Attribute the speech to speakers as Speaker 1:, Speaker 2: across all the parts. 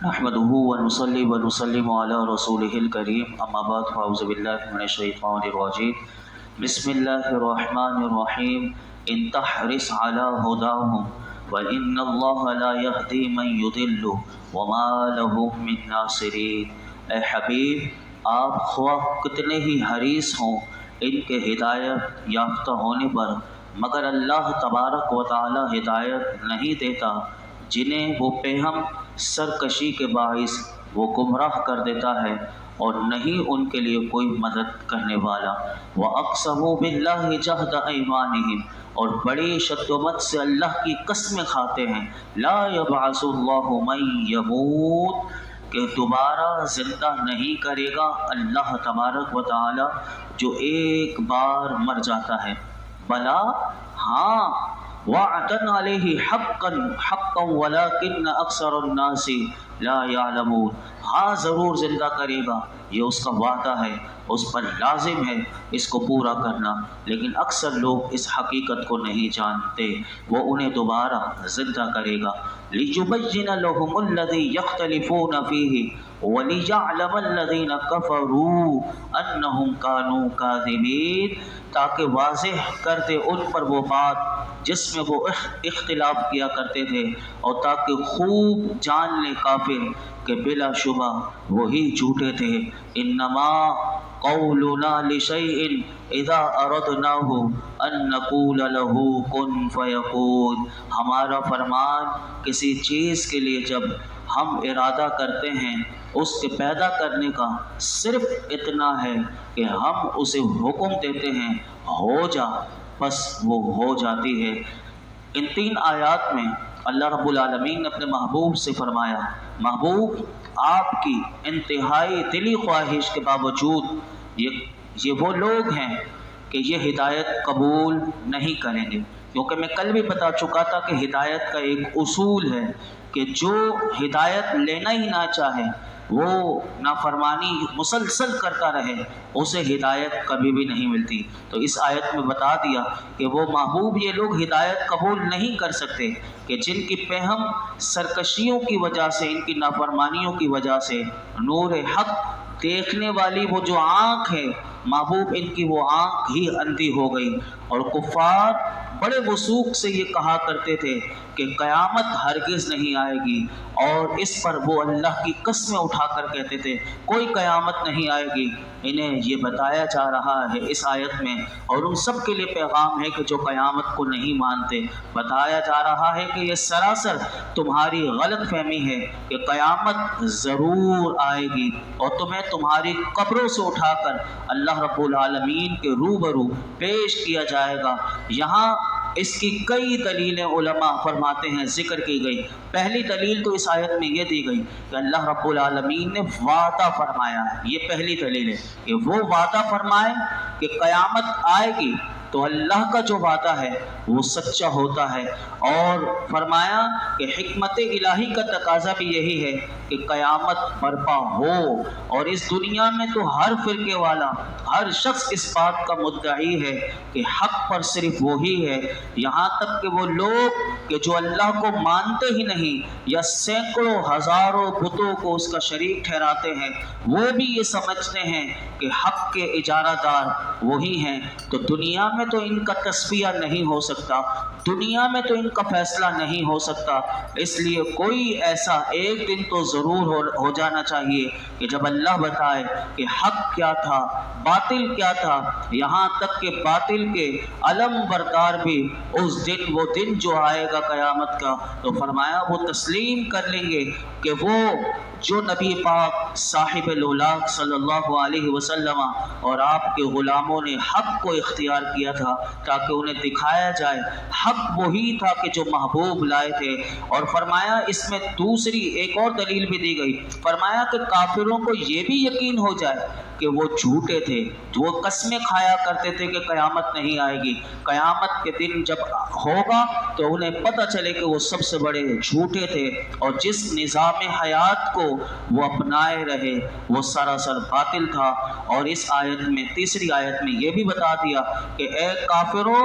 Speaker 1: نحمده ونصلي ونسلم على رسوله الكريم اما بعد فاعوذ بالله من الشيطان الرجيم بسم الله الرحمن الرحيم ان تحرص على هداهم وان الله لا يهدي من يضل وما لهم من ناصرين۔ اے حبیب، آپ خواہ کتنے ہی حریص ہوں ان کے ہدایت یافتہ ہونے پر، مگر اللہ تبارک و تعالی ہدایت نہیں دیتا جنہیں وہ پیہم سرکشی کے باعث وہ گمراہ کر دیتا ہے، اور نہیں ان کے لیے کوئی مدد کرنے والا۔ وَأَقْسَمُوا بِاللَّهِ جَهْدَ أَيْمَانِهِمْ، اور بڑی شدت سے اللہ کی قسمیں کھاتے ہیں، لا يَبْعَثُ اللَّهُ مَن يَمُوتُ، کہ دوبارہ زندہ نہیں کرے گا اللہ تبارک و تعالی جو ایک بار مر جاتا ہے۔ بلا، ہاں، وعدن علیہ حقا ولکن اکثر الناس لا يعلمون، ہاں ضرور زندہ کرے گا، یہ اس کا وعدہ ہے، اس پر لازم ہے اس کو پورا کرنا، لیکن اکثر لوگ اس حقیقت کو نہیں جانتے۔ وہ انہیں دوبارہ زندہ کرے گا۔ لِيُبَيِّنَ لَهُمُ الَّذِي يَخْتَلِفُونَ فِيهِ وَلِيَعْلَمَ الَّذِينَ كَفَرُوا أَنَّهُمْ كَانُوا كَاذِبِينَ، تاکہ واضح کر دے ان پر وہ بات جس میں وہ اختلاف کیا کرتے تھے، اور تاکہ خوب جان لے کافر کہ بلا شبہ وہی جھوٹے تھے۔ انما قولنا لشیء اذا اردناه ان نقول له کن فیکون، ہمارا فرمان کسی چیز کے لیے جب ہم ارادہ کرتے ہیں اس کے پیدا کرنے کا صرف اتنا ہے کہ ہم اسے حکم دیتے ہیں ہو جا، بس وہ ہو جاتی ہے۔ ان تین آیات میں اللہ رب العالمین نے اپنے محبوب سے فرمایا، محبوب آپ کی انتہائی دلی خواہش کے باوجود یہ وہ لوگ ہیں کہ یہ ہدایت قبول نہیں کریں گے، کیونکہ میں کل بھی بتا چکا تھا کہ ہدایت کا ایک اصول ہے کہ جو ہدایت لینا ہی نہ چاہے، وہ نافرمانی مسلسل کرتا رہے، اسے ہدایت کبھی بھی نہیں ملتی۔ تو اس آیت میں بتا دیا کہ وہ محبوب یہ لوگ ہدایت قبول نہیں کر سکتے کہ جن کی پیہم سرکشیوں کی وجہ سے، ان کی نافرمانیوں کی وجہ سے نور حق دیکھنے والی وہ جو آنکھ ہے، محبوب ان کی وہ آنکھ ہی اندھی ہو گئی۔ اور کفار بڑے وثوق سے یہ کہا کرتے تھے کہ قیامت ہرگز نہیں آئے گی، اور اس پر وہ اللہ کی قسمیں اٹھا کر کہتے تھے کوئی قیامت نہیں آئے گی۔ انہیں یہ بتایا جا رہا ہے اس آیت میں، اور ان سب کے لیے پیغام ہے کہ جو قیامت کو نہیں مانتے، بتایا جا رہا ہے کہ یہ سراسر تمہاری غلط فہمی ہے کہ قیامت ضرور آئے گی، اور تمہیں تمہاری قبروں سے اٹھا کر اللہ رب العالمین کے روبرو پیش کیا جائے گا۔ یہاں اس کی کئی دلیلیں علماء فرماتے ہیں ذکر کی گئی۔ پہلی دلیل تو اس آیت میں یہ دی گئی کہ اللہ رب العالمین نے وعدہ فرمایا ہے، یہ پہلی دلیل ہے کہ وہ وعدہ فرمائے کہ قیامت آئے گی، تو اللہ کا جو وعدہ ہے وہ سچا ہوتا ہے، اور فرمایا کہ حکمت الہی کا تقاضا بھی یہی ہے کہ قیامت برپا ہو، اور اس دنیا میں تو ہر فرقے والا، ہر شخص اس بات کا مدعی ہے کہ حق پر صرف وہی ہے، یہاں تک کہ وہ لوگ کہ جو اللہ کو مانتے ہی نہیں یا سینکڑوں ہزاروں بتوں کو اس کا شریک ٹھہراتے ہیں، وہ بھی یہ سمجھتے ہیں کہ حق کے اجارہ دار وہی ہیں۔ تو دنیا میں تو ان کا تصفیہ نہیں ہو سکتا، دنیا میں تو ان کا فیصلہ نہیں ہو سکتا، اس لیے کوئی ایسا ایک دن تو ضرور ہو جانا چاہیے کہ جب اللہ بتائے کہ حق کیا تھا، باطل کیا تھا، یہاں تک کہ باطل کے علم بردار بھی اس دن، وہ دن جو آئے گا قیامت کا، تو فرمایا وہ تسلیم کر لیں گے کہ وہ جو نبی پاک صاحب الاولاق صلی اللہ علیہ وسلم اور آپ کے غلاموں نے حق کو اختیار کیا تھا تاکہ انہیں دکھایا جائے، حق وہی تھا کہ جو محبوب لائے تھے۔ اور فرمایا اس میں دوسری ایک اور دلیل بھی دی گئی، فرمایا کہ کافروں کو یہ بھی یقین ہو جائے کہ وہ جھوٹے تھے، وہ قسمیں کھایا کرتے تھے کہ قیامت نہیں آئے گی، قیامت کے دن جب ہوگا تو انہیں پتہ چلے کہ وہ سب سے بڑے جھوٹے تھے، اور جس نظام حیات کو وہ اپنائے رہے وہ سراسر باطل تھا۔ اور اس آیت میں، تیسری آیت میں یہ بھی بتا دیا کہ اے کافروں،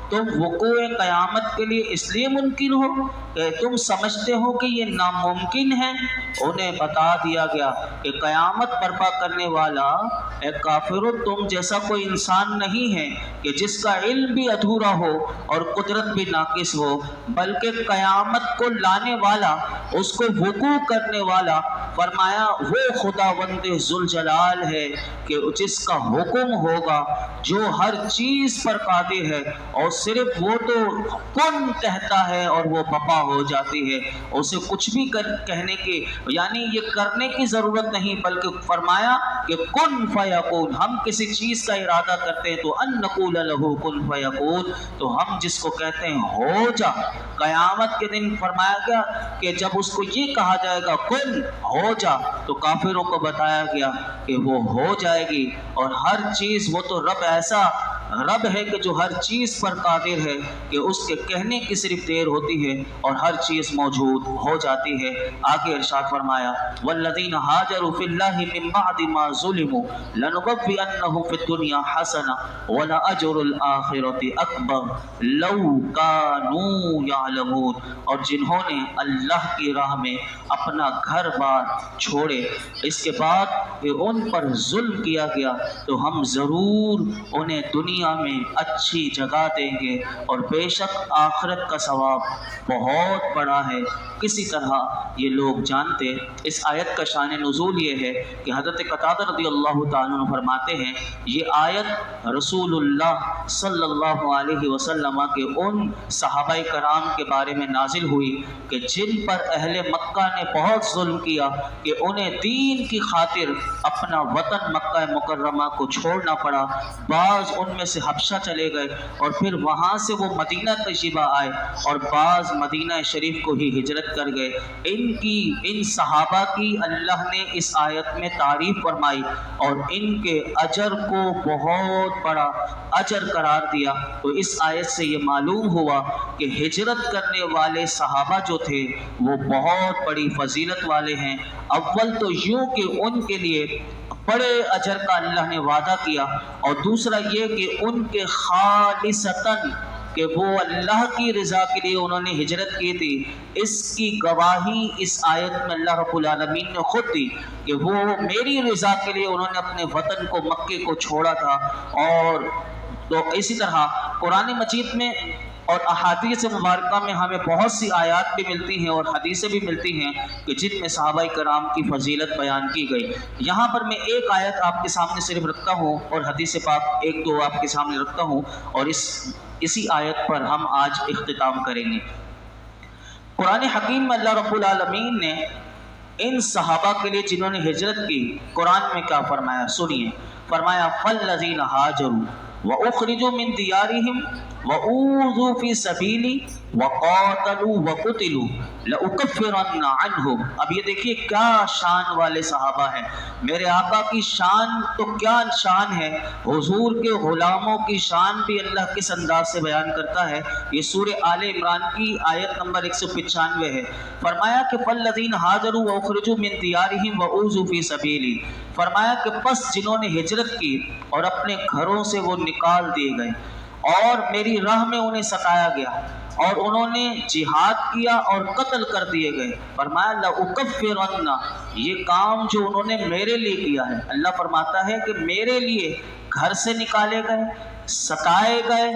Speaker 1: تم وقوع قیامت کے لیے اس لیے ممکن ہو کہ تم سمجھتے ہو کہ یہ ناممکن ہے؟ انہیں بتا دیا گیا کہ قیامت برپا کرنے والا اے کافرو تم جیسا کوئی انسان نہیں ہے کہ جس کا علم بھی ادھورا ہو اور قدرت بھی ناقص ہو، بلکہ قیامت کو لانے والا، اس کو وقوع کرنے والا، فرمایا وہ خداوند ذوالجلال ہے کہ جس کا حکم ہوگا، جو ہر چیز پر قادر ہے، اور صرف وہ تو کن کہتا ہے اور وہ بپا ہو جاتی ہے، اسے کچھ بھی کہنے کی یعنی یہ کرنے کی ضرورت نہیں، بلکہ فرمایا کہ کن فیکون، ہم کسی چیز کا ارادہ کرتے ہیں تو ان نقول لہ کن فیکون، تو ہم جس کو کہتے ہیں ہو جا، قیامت کے دن فرمایا گیا کہ جب اس کو یہ کہا جائے گا کن ہو جا، تو کافروں کو بتایا گیا کہ وہ ہو جائے گی، اور ہر چیز، وہ تو رب ایسا رب ہے کہ جو ہر چیز پر قادر ہے کہ اس کے کہنے کی صرف دیر ہوتی ہے اور ہر چیز موجود ہو جاتی ہے۔ آگے ارشاد فرمایا والذین ہاجروا فی اللہ من بعد ما ظلموا لنبوئنہم فی الدنیا حسنہ ولأجر الآخرۃ اکبر لو کانوا یعلمون، اور جنہوں نے اللہ کی راہ میں اپنا گھر بار چھوڑے، اس کے بعد کہ ان پر ظلم کیا گیا، تو ہم ضرور انہیں دنیا میں اچھی جگہ دیں گے، اور بے شک آخرت کا ثواب بہت بڑا ہے۔ کسی طرح یہ لوگ جانتے۔ اس آیت کا شان نزول یہ ہے کہ حضرت قتادہ رضی اللہ تعالیٰ عنہ فرماتے ہیں یہ آیت رسول اللہ صلی اللہ علیہ وسلم کے ان صحابہ کرام کے بارے میں نازل ہوئی کہ جن پر اہل مکہ نے بہت ظلم کیا کہ انہیں دین کی خاطر اپنا وطن مکہ مکرمہ کو چھوڑنا پڑا، بعض ان میں سے حبشہ چلے گئے اور پھر وہاں سے وہ مدینہ تشریف آئے، اور بعض مدینہ شریف کو ہی ہجرت کر گئے۔ ان صحابہ کی اللہ نے اس آیت میں تعریف فرمائی اور ان کے اجر کو بہت بڑا اجر قرار دیا۔ تو اس آیت سے یہ معلوم ہوا کہ ہجرت کرنے والے صحابہ جو تھے وہ بہت بڑی فضیلت والے ہیں۔ اول تو یوں کہ ان کے لیے بڑے اجر کا اللہ نے وعدہ کیا، اور دوسرا یہ کہ ان کے خالصتاً کہ وہ اللہ کی رضا کے لیے انہوں نے ہجرت کی تھی، اس کی گواہی اس آیت میں اللہ رب العالمین نے خود دی کہ وہ میری رضا کے لیے انہوں نے اپنے وطن کو مکے کو چھوڑا تھا۔ اور تو اسی طرح قرآن مجید میں اور احادیث مبارکہ میں ہمیں بہت سی آیات بھی ملتی ہیں اور حدیثیں بھی ملتی ہیں کہ جن میں صحابہ کرام کی فضیلت بیان کی گئی۔ یہاں پر میں ایک آیت آپ کے سامنے صرف رکھتا ہوں اور حدیث پاک ایک دو آپ کے سامنے رکھتا ہوں، اور اسی آیت پر ہم آج اختتام کریں گے۔ قرآن حکیم میں اللہ رب العالمین نے ان صحابہ کے لیے جنہوں نے ہجرت کی، قرآن میں کیا فرمایا سنیے۔ فرمایا فالذین ہاجروا وَأُخْرِجُوا مِن دِيَارِهِمْ وَأُوذُوا فِي سَبِيلِي وَقَاتَلُوا وَقُتِلُوا لَأُكَفِّرَنَّ عَنْهُمْ۔ اب یہ دیکھیے کیا شان والے صحابہ ہیں، میرے آقا کی شان تو کیا شان ہے، حضور کے غلاموں کی شان بھی اللہ کس انداز سے بیان کرتا ہے۔ یہ سورہ آل عمران کی آیت نمبر 195 ہے۔ فرمایا کہ فَالَّذِينَ هَاجَرُوا وَأُخْرِجُوا مِن دِيَارِهِمْ وَأُوذُوا فِي سَبِيلِي، فرمایا کہ پس جنہوں نے ہجرت کی اور اپنے گھروں سے وہ نکال دیے گئے اور میری راہ میں انہیں ستایا گیا اور انہوں نے جہاد کیا اور قتل کر دیے گئے، فرمایا لَأُكَفِّرَنَّ، یہ کام جو انہوں نے میرے لیے کیا ہے، اللہ فرماتا ہے کہ میرے لیے گھر سے نکالے گئے، ستائے گئے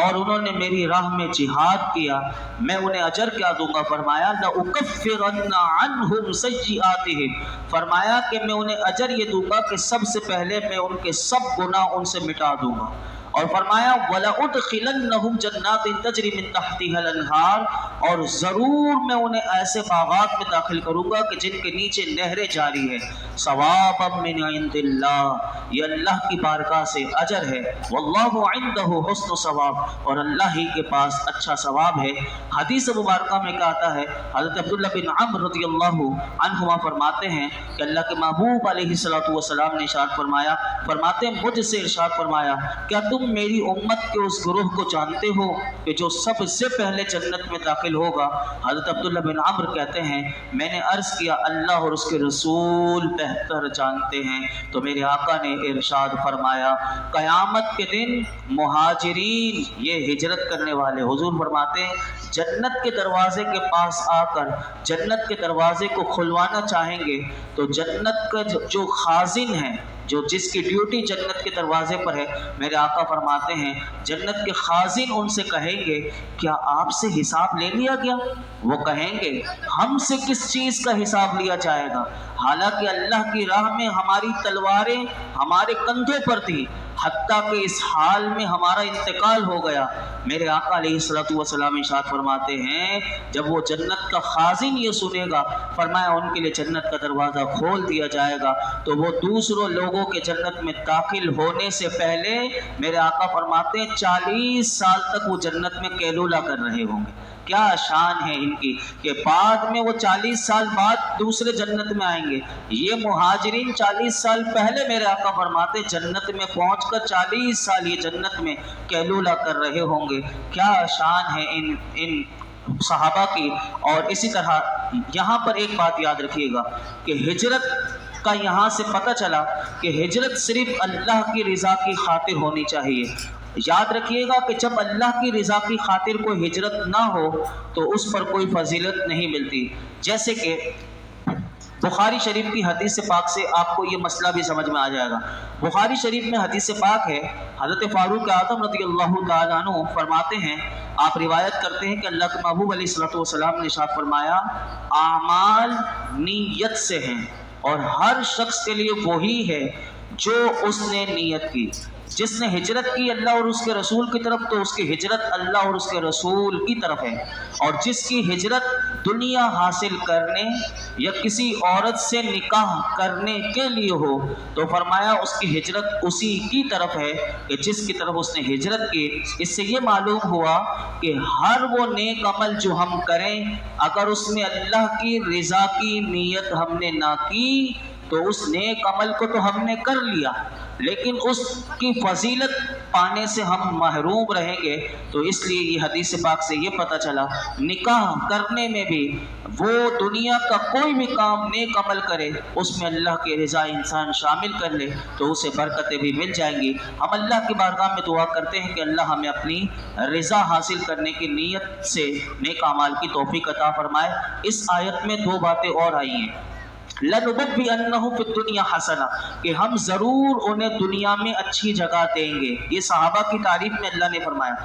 Speaker 1: اور انہوں نے میری راہ میں جہاد کیا، میں انہیں اجر کیا دوں گا؟ فرمایا لَأُكَفِّرَنَّ عَنْهُمْ سَيِّئَاتِهِمْ، فرمایا کہ میں انہیں اجر یہ دوں گا کہ سب سے پہلے میں ان کے سب گناہ ان سے مٹا دوں گا، اور فرمایا وَلَأُدْخِلَنَّهُمْ جَنَّاتٍ تَجْرِي مِن تَحْتِهَا الْأَنْهَارُ، اور ضرور میں انہیں ایسے باغات میں داخل کروں گا کہ جن کے نیچے نہریں جاری ہیں، ثوابا من عند اللہ، یہ اللہ کی بارگاہ سے اجر ہے، واللہ عنده حسن ثواب، اور اللہ ہی کے پاس اچھا ثواب ہے۔ حدیث مبارکہ میں کہتا ہے حضرت عبداللہ بن عمرو رضی اللہ عنہما فرماتے ہیں کہ اللہ کے محبوب علیہ الصلوۃ والسلام نے ارشاد فرمایا فرماتے ہیں مجھ سے ارشاد فرمایا کیا تم میری امت کے اس گروہ کو جانتے ہو کہ جو سب سے پہلے جنت میں داخل ہوگا؟ حضرت عبداللہ بن عمرو کہتے ہیں میں نے عرض کیا اللہ اور اس کے رسول بہتر جانتے ہیں۔ تو میرے آقا نے ارشاد فرمایا قیامت کے دن مہاجرین یہ ہجرت کرنے والے، حضور فرماتے ہیں جنت کے دروازے کے پاس آ کر جنت کے دروازے کو کھلوانا چاہیں گے تو جنت کا جو خازن ہے، جو جس کی ڈیوٹی جنت کے دروازے پر ہے، میرے آقا فرماتے ہیں جنت کے خازن ان سے کہیں گے کیا آپ سے حساب لے لیا گیا؟ وہ کہیں گے ہم سے کس چیز کا حساب لیا جائے گا؟ حالانکہ اللہ کی راہ میں ہماری تلواریں ہمارے کندھوں پر تھی، حتیٰ کہ اس حال میں ہمارا انتقال ہو گیا۔ میرے آقا علیہ الصلوۃ والسلام ارشاد فرماتے ہیں جب وہ جنت کا خازن یہ سنے گا، فرمایا ان کے لیے جنت کا دروازہ کھول دیا جائے گا تو وہ دوسروں لوگوں کے جنت میں داخل ہونے سے پہلے میرے آقا فرماتے ہیں 40 سال تک وہ جنت میں کیلولہ کر رہے ہوں گے۔ کیا شان ہے ان کی کہ بعد میں وہ 40 سال بعد دوسرے جنت میں آئیں گے، یہ مہاجرین 40 سال پہلے میرے آقا فرماتے جنت میں پہنچ کر 40 سال یہ جنت میں کیلولہ کر رہے ہوں گے۔ کیا شان ہے ان صحابہ کی۔ اور اسی طرح یہاں پر ایک بات یاد رکھیے گا کہ ہجرت کا یہاں سے پتہ چلا کہ ہجرت صرف اللہ کی رضا کی خاطر ہونی چاہیے۔ یاد رکھیے گا کہ جب اللہ کی رضا کی خاطر کوئی ہجرت نہ ہو تو اس پر کوئی فضیلت نہیں ملتی۔ جیسے کہ بخاری شریف کی حدیث پاک سے آپ کو یہ مسئلہ بھی سمجھ میں آ جائے گا۔ بخاری شریف میں حدیث پاک ہے، حضرت فاروق اعظم رضی اللہ تعالیٰ عنہ فرماتے ہیں، آپ روایت کرتے ہیں کہ اللہ کے محبوب علیہ الصلوۃ والسلام نے ارشاد فرمایا اعمال نیت سے ہیں اور ہر شخص کے لیے وہی ہے جو اس نے نیت کی۔ جس نے ہجرت کی اللہ اور اس کے رسول کی طرف تو اس کی ہجرت اللہ اور اس کے رسول کی طرف ہے، اور جس کی ہجرت دنیا حاصل کرنے یا کسی عورت سے نکاح کرنے کے لیے ہو تو فرمایا اس کی ہجرت اسی کی طرف ہے کہ جس کی طرف اس نے ہجرت کی۔ اس سے یہ معلوم ہوا کہ ہر وہ نیک عمل جو ہم کریں اگر اس میں اللہ کی رضا کی نیت ہم نے نہ کی تو اس نیک عمل کو تو ہم نے کر لیا لیکن اس کی فضیلت پانے سے ہم محروم رہیں گے۔ تو اس لیے یہ حدیث پاک سے یہ پتہ چلا نکاح کرنے میں بھی وہ دنیا کا کوئی بھی کام نیک عمل کرے اس میں اللہ کی رضا انسان شامل کر لے تو اسے برکتیں بھی مل جائیں گی۔ ہم اللہ کی بارگاہ میں دعا کرتے ہیں کہ اللہ ہمیں اپنی رضا حاصل کرنے کی نیت سے نیک اعمال کی توفیق عطا فرمائے۔ اس آیت میں دو باتیں اور آئی ہیں، لَنُبَوِّئَنَّهُمْ فِي الدُّنْيَا حَسَنَةً کہ ہم ضرور انہیں دنیا میں اچھی جگہ دیں گے۔ یہ صحابہ کی تعریف میں اللہ نے فرمایا۔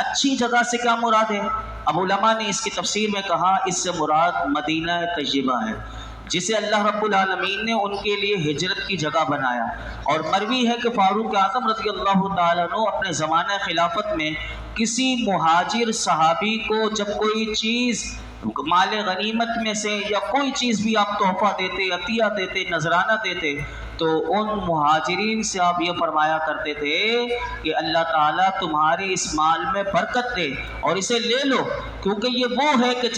Speaker 1: اچھی جگہ سے کیا مراد ہے؟ اب علماء نے اس کی تفسیر میں کہا اس سے مراد مدینہ طیبہ ہے جسے اللہ رب العالمین نے ان کے لیے ہجرت کی جگہ بنایا۔ اور مروی ہے کہ فاروق اعظم رضی اللہ تعالیٰ عنہ اپنے زمانہ خلافت میں کسی مہاجر صحابی کو جب کوئی چیز مال غنیمت میں سے یا کوئی چیز بھی آپ تحفہ دیتے، عطیہ دیتے، نذرانہ دیتے تو ان مہاجرین سے آپ یہ فرمایا کرتے تھے کہ اللہ تعالیٰ تمہاری اس مال میں برکت دے اور اسے لے لو کیونکہ یہ وہ ہے کہ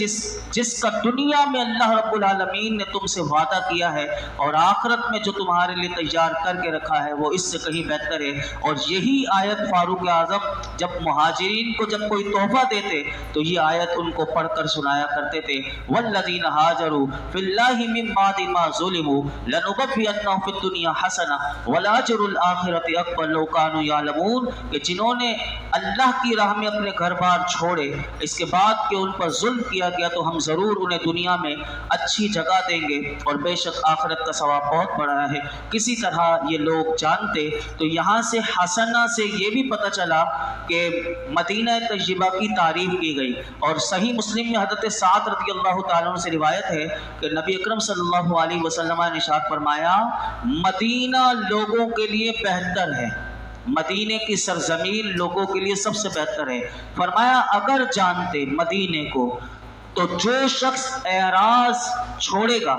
Speaker 1: جس کا دنیا میں اللہ رب العالمین نے تم سے وعدہ کیا ہے اور آخرت میں جو تمہارے لیے تیار کر کے رکھا ہے وہ اس سے کہیں بہتر ہے۔ اور یہی آیت فاروق اعظم جب مہاجرین کو جب کوئی تحفہ دیتے تو یہ آیت ان کو پڑھ کر سنایا کرتے تھے، والذین ہاجروا فی اللہ من بعد ما ظلموا لنبوئنہم فی الدنیا حسنہ ولاجر الآخرۃ اکبر لو کانوا یعلمون کہ جنہوں نے اللہ کی راہ میں اپنے گھر بار چھوڑے اس کے بعد کہ ان پر ظلم کیا گیا تو ہم ضرور انہیں دنیا میں اچھی جگہ دیں گے اور بے شک آخرت کا ثواب بہت بڑا ہے۔ کسی طرح یہ لوگ جانتے تو یہاں سے حسنہ سے یہ بھی پتہ چلا کہ مدینہ طیبہ کی تعریف کی گئی۔ اور صحیح مسلم میں حضرت سعد رضی اللہ تعالیٰ عنہ سے روایت ہے کہ نبی اکرم صلی اللہ علیہ وسلم نے ارشاد فرمایا مدینہ لوگوں کے لیے بہتر ہے، مدینے کی سرزمین لوگوں کے لیے سب سے بہتر ہے۔ فرمایا اگر جانتے مدینے کو تو جو شخص اعراض چھوڑے گا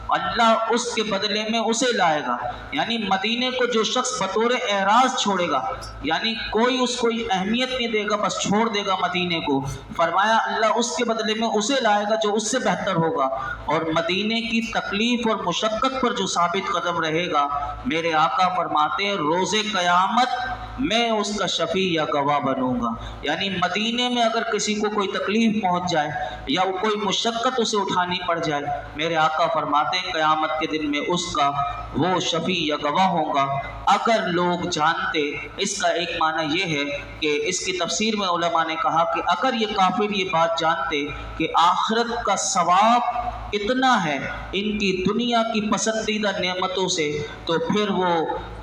Speaker 1: اللہ اس کے بدلے میں اسے لائے گا۔ یعنی مدینے کو جو شخص بطور اعراض چھوڑے گا، یعنی کوئی اس کو اہمیت نہیں دے گا، بس چھوڑ دے گا مدینے کو، فرمایا اللہ اس کے بدلے میں اسے لائے گا جو اس سے بہتر ہوگا۔ اور مدینے کی تکلیف اور مشقت پر جو ثابت قدم رہے گا، میرے آقا فرماتے ہیں روز قیامت میں اس کا شفیع یا گواہ بنوں گا۔ یعنی مدینے میں اگر کسی کو کوئی تکلیف پہنچ جائے یا کوئی مشقت اسے اٹھانی پڑ جائے، میرے آقا فرماتے ہیں قیامت کے دن میں اس کا وہ شفیع یا گواہ ہوگا۔ اگر لوگ جانتے، اس کا ایک معنی یہ ہے کہ اس کی تفسیر میں علماء نے کہا کہ اگر یہ کافر یہ بات جانتے کہ آخرت کا ثواب اتنا ہے ان کی دنیا کی پسندیدہ نعمتوں سے، تو پھر وہ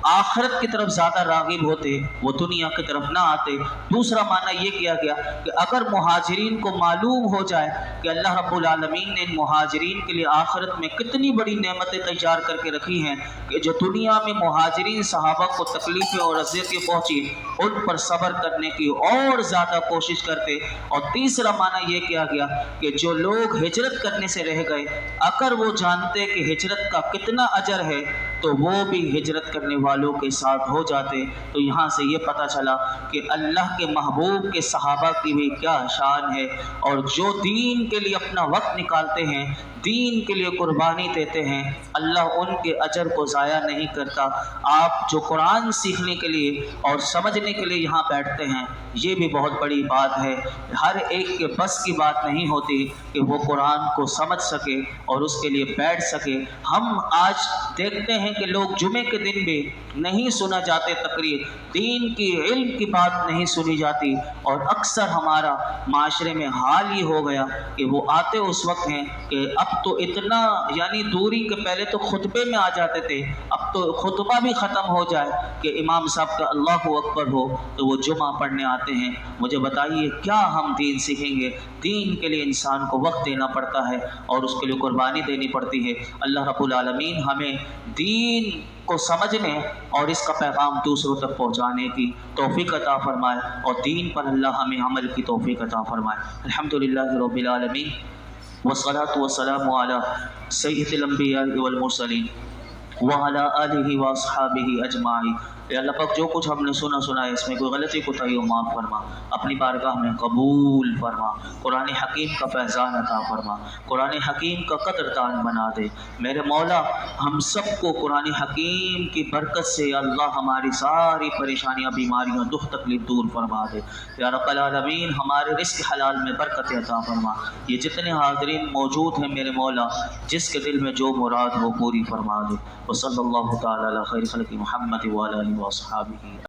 Speaker 1: آخرت کی طرف زیادہ راغب ہوتے، وہ دنیا کی طرف نہ آتے۔ دوسرا معنی یہ کیا گیا کہ اگر مہاجرین کو معلوم ہو جائے کہ اللہ رب العالمین نے ان مہاجرین کے لیے آخرت میں کتنی بڑی نعمتیں تیار کر کے رکھی ہیں کہ جو دنیا میں مہاجرین صحابہ کو تکلیفیں اور اذیتیں پہنچی ان پر صبر کرنے کی اور زیادہ کوشش کرتے۔ اور تیسرا معنی یہ کیا گیا کہ جو لوگ ہجرت کرنے سے رہ گئے، اگر وہ جانتے کہ ہجرت کا کتنا اجر ہے تو وہ بھی ہجرت کرنے والوں کے ساتھ ہو جاتے۔ تو یہاں سے یہ پتہ چلا کہ اللہ کے محبوب کے صحابہ کی بھی کیا شان ہے، اور جو دین کے لیے اپنا وقت نکالتے ہیں، دین کے لیے قربانی دیتے ہیں، اللہ ان کے اجر کو ضائع نہیں کرتا۔ آپ جو قرآن سیکھنے کے لیے اور سمجھنے کے لیے یہاں بیٹھتے ہیں، یہ بھی بہت بڑی بات ہے۔ ہر ایک کے بس کی بات نہیں ہوتی کہ وہ قرآن کو سمجھ سکے اور اس کے لیے بیٹھ سکے۔ ہم آج دیکھتے ہیں کہ لوگ جمعے کے دن بھی نہیں سنا جاتے تقریر، دین کی علم کی بات نہیں سنی جاتی، اور اکثر ہمارا معاشرے میں حال یہ ہو گیا کہ وہ آتے اس وقت ہیں کہ اب تو اتنا یعنی دوری کے پہلے تو خطبے میں آ جاتے تھے، اب تو خطبہ بھی ختم ہو جائے کہ امام صاحب کا اللہ اکبر ہو تو وہ جمعہ پڑھنے آتے ہیں۔ مجھے بتائیے کیا ہم دین سیکھیں گے؟ دین کے لیے انسان کو وقت دینا پڑتا ہے اور اس کے لیے قربانی دینی پڑتی ہے۔ اللہ رب العالمین ہمیں دین کو سمجھنے اور اس کا پیغام دوسروں تک پہنچانے کی توفیق عطا فرمائے، اور دین پر اللہ ہمیں عمل کی توفیق عطا فرمائے۔ الحمدللہ رب العالمین والصلاة والسلام علی سید الانبیاء والمرسلین وعلی آلہ واصحابہ اجمعین۔ اے اللہ پاک جو کچھ ہم نے سنا ہے اس میں کوئی غلطی کوتاہی ہو معاف فرما، اپنی بارگاہ میں قبول فرما، قرآن حکیم کا فیضان عطا فرما، قرآن حکیم کا قدردان بنا دے۔ میرے مولا ہم سب کو قرآن حکیم کی برکت سے اللہ ہماری ساری پریشانیاں، بیماریاں، دکھ تکلیف دور فرما دے۔ یا رب العالمین ہمارے رزق حلال میں برکت عطا فرما۔ یہ جتنے حاضرین موجود ہیں میرے مولا، جس کے دل میں جو مراد ہو پوری فرما دے۔ وصلی اللہ تعالی علی خیر خلق محمد وعلی آلہ وصحابہ